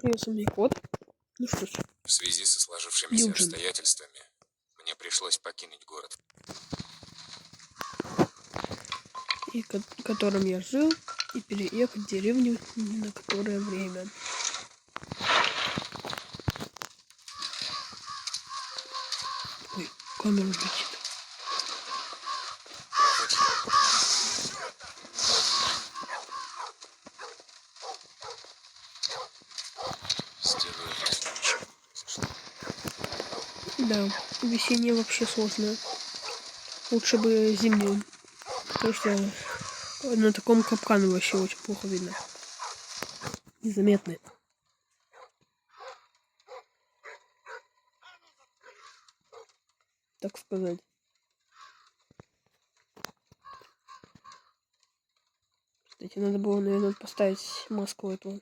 Привет, кот. Ну что ж. В связи со сложившимися обстоятельствами мне пришлось покинуть город. И в котором я жил, и переехать в деревню на которое время. Ой, камера летит. Да, весеннее вообще сложное. Лучше бы зимнюю. Потому что на таком капкане вообще очень плохо видно. Незаметный. Так сказать. Кстати, надо было, наверное, поставить маску этого.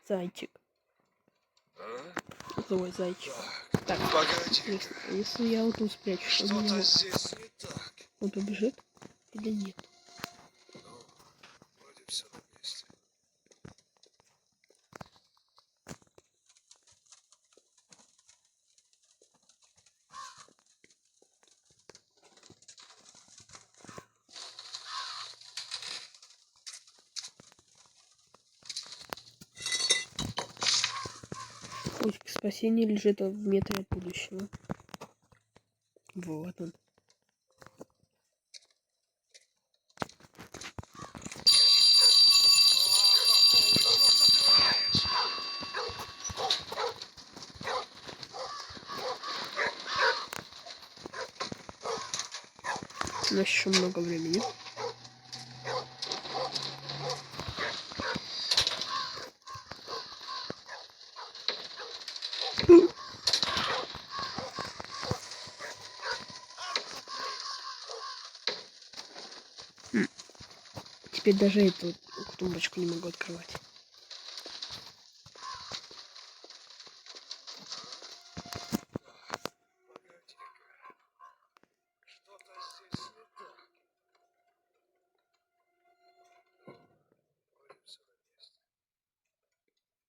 Зайчик. Злой зайчик. Так, если я вот тут спрячусь, он меня здесь не так. он побежит или нет? Вроде все на месте. Путь к спасению лежит в метре от будущего. Вот он. У нас еще много времени. Теперь даже эту тумбочку не могу открывать.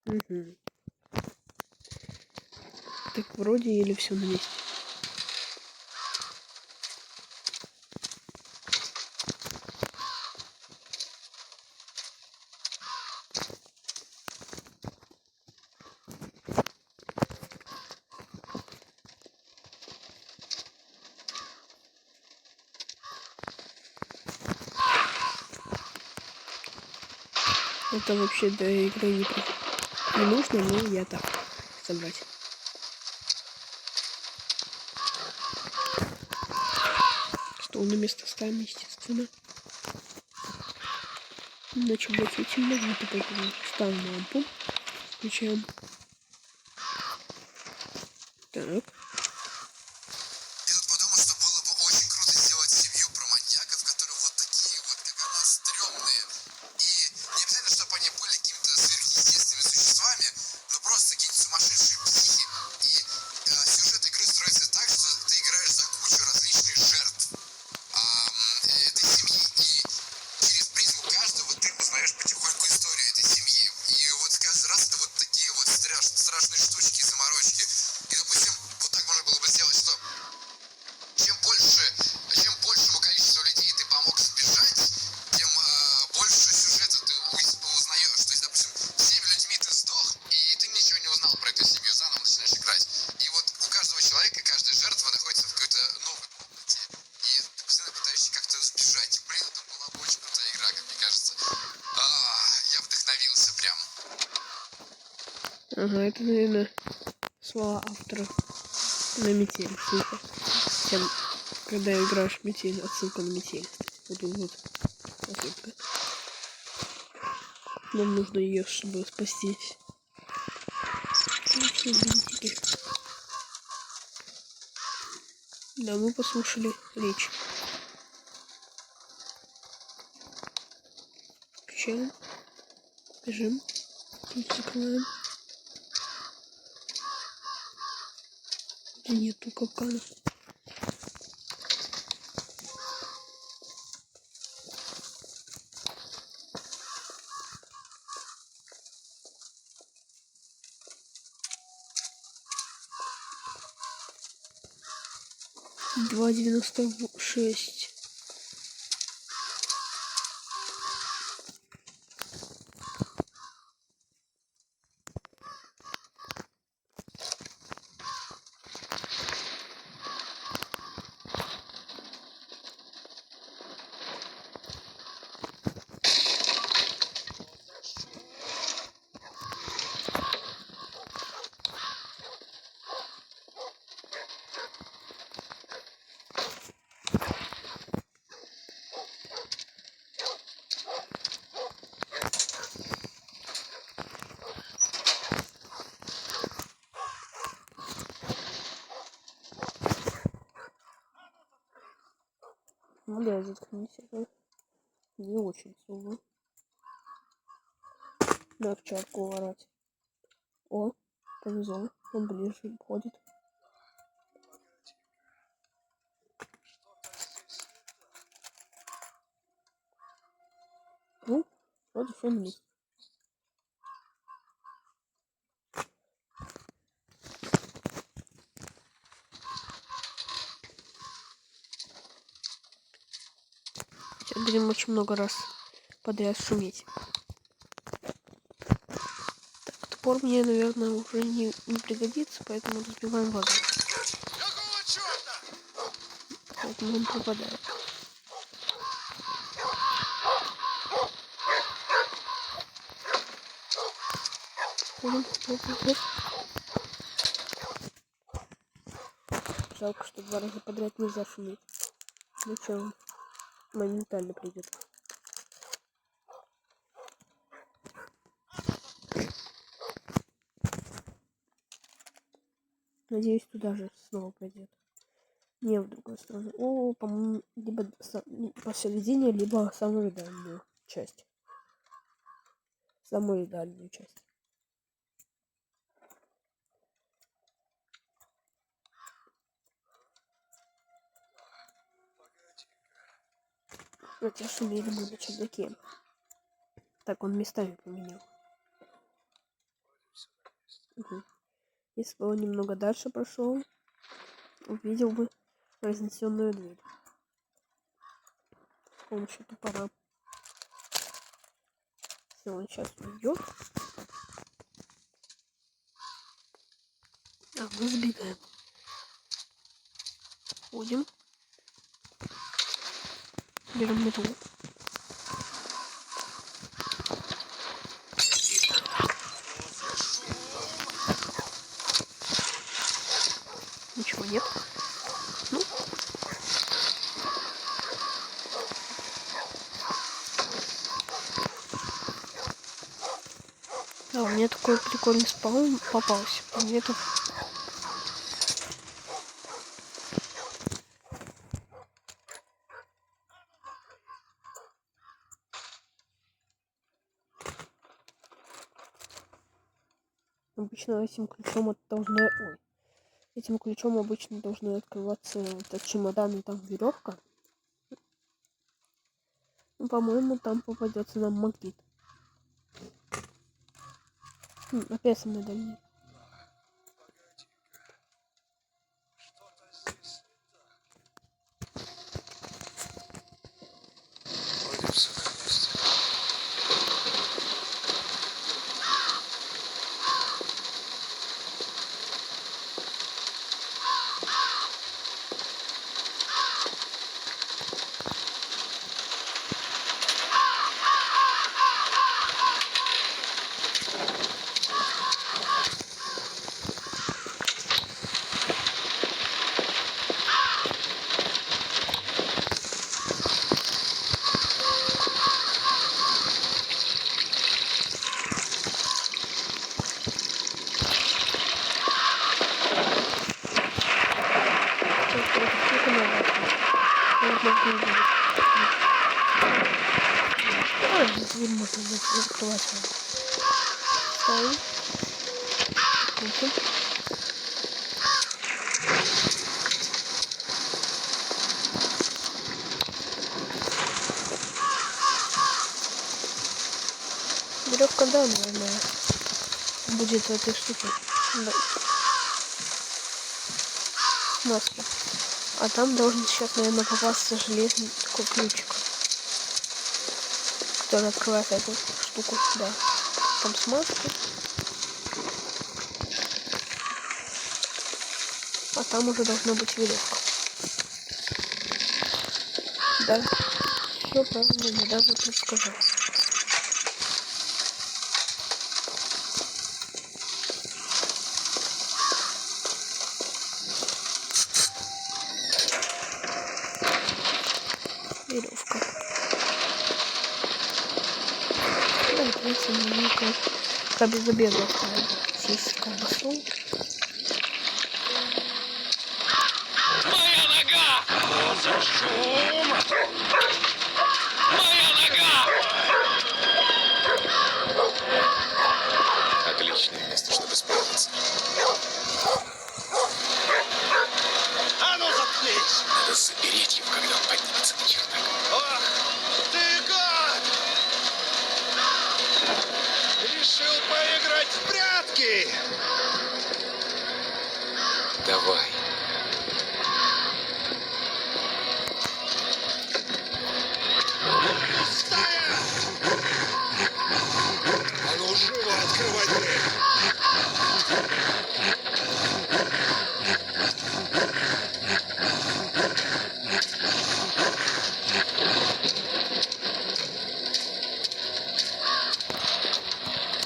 Угу. Так вроде или все на месте. Это вообще до игры не нужно, но я так собрать. Стол на место ставим, естественно. Иначе будет темно, вот поэтому ставим лампу. Включаем. Так. Ага, это, наверное, слова автора на метель. Ссылка. Когда играешь в метель, отсылка на метель. Вот тут вот отсылка. Нам нужно ее, чтобы спастись. Да, мы послушали речь. Включаем. Бежим. Закрываем. Нету капкана. 2,96. Ну да, заткнись. Не очень сумма. На овчарку орать. О, повезло. Он ближе ходит. Ну, вроде все на месте. Сейчас будем очень много раз подряд шуметь. Так, топор мне, наверное, уже не пригодится, поэтому разбиваем воду. Поэтому он пропадает. Жалко, что 2 раза подряд нельзя шуметь. Ну что, он моментально придет. Надеюсь, туда же снова пойдет. Не в другую сторону. О, по-моему, либо посередине, либо самую дальнюю часть. Самую дальнюю часть. Хотя шумели мы на чердаке. Так, он местами поменял. Угу. Если бы он немного дальше прошел, увидел бы разнесенную дверь. С помощью топора. Все, он сейчас уйдет. А мы сбегаем. Ходим. Берем метлу. Ничего нет. Ну. Да, у меня такой прикольный спаун попался. Предметов. Обычно этим ключом этим ключом обычно должны открываться этот чемодан и там веревка. Ну, по-моему, там попадется нам магнит. Опять самый дальний. Дверь можно закрывать. Ставим. Крутим. Веревка, да, наверное, будет в этой штуке. Да. Маски. А там должен сейчас, наверное, попасться железный такой ключик, который открывает эту штуку. Да. Там смазки. А там уже должна быть веревка. Да. Все правильно, я даже предсказал. Веревка. Да, в принципе, маленькая. Как бы забегал, съесть колбасу. Моя нога! Что за шум? Моя нога! Отличное место, чтобы спрятаться. А ну заткнись! Надо запереть его, когда он поднимется на чердак. Ах, ты гад! Решил поиграть в прятки! Давай. Стая! А ну живо открывай дверь!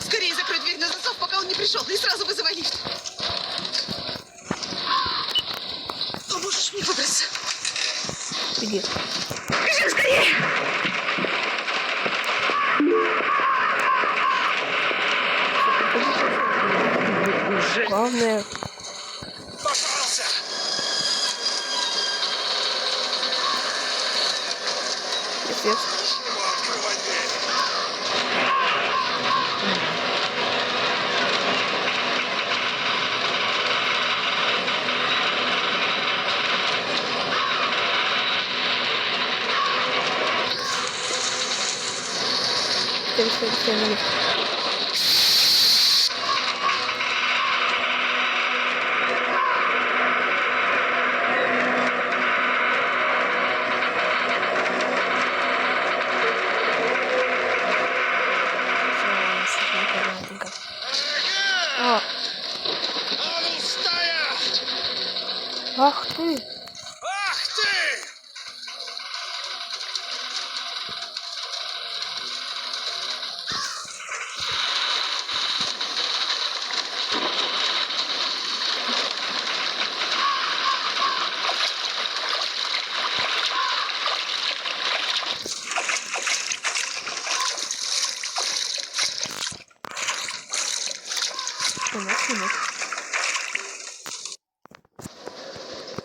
Скорее закрой дверь на засов, пока он не пришел, и сразу вызывай лифт. Поможешь мне выбраться? Где? Бежим скорее! Главное, Попался! пипец. Живо открывай дверь! Все. Ага! А ну стая! Ах ты! Ах ты!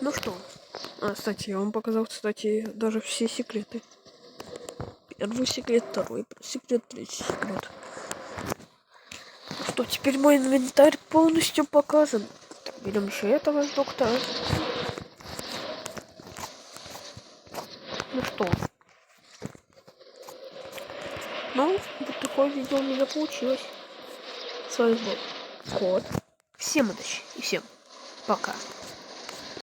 Ну что? Кстати, я вам показал, кстати, даже все секреты. Первый секрет, второй секрет, третий секрет. Ну что, теперь мой инвентарь полностью показан. Так, берем еще этого доктора. Ну что? Ну, вот такое видео у меня получилось. С вами был Кот. Всем удачи и всем пока.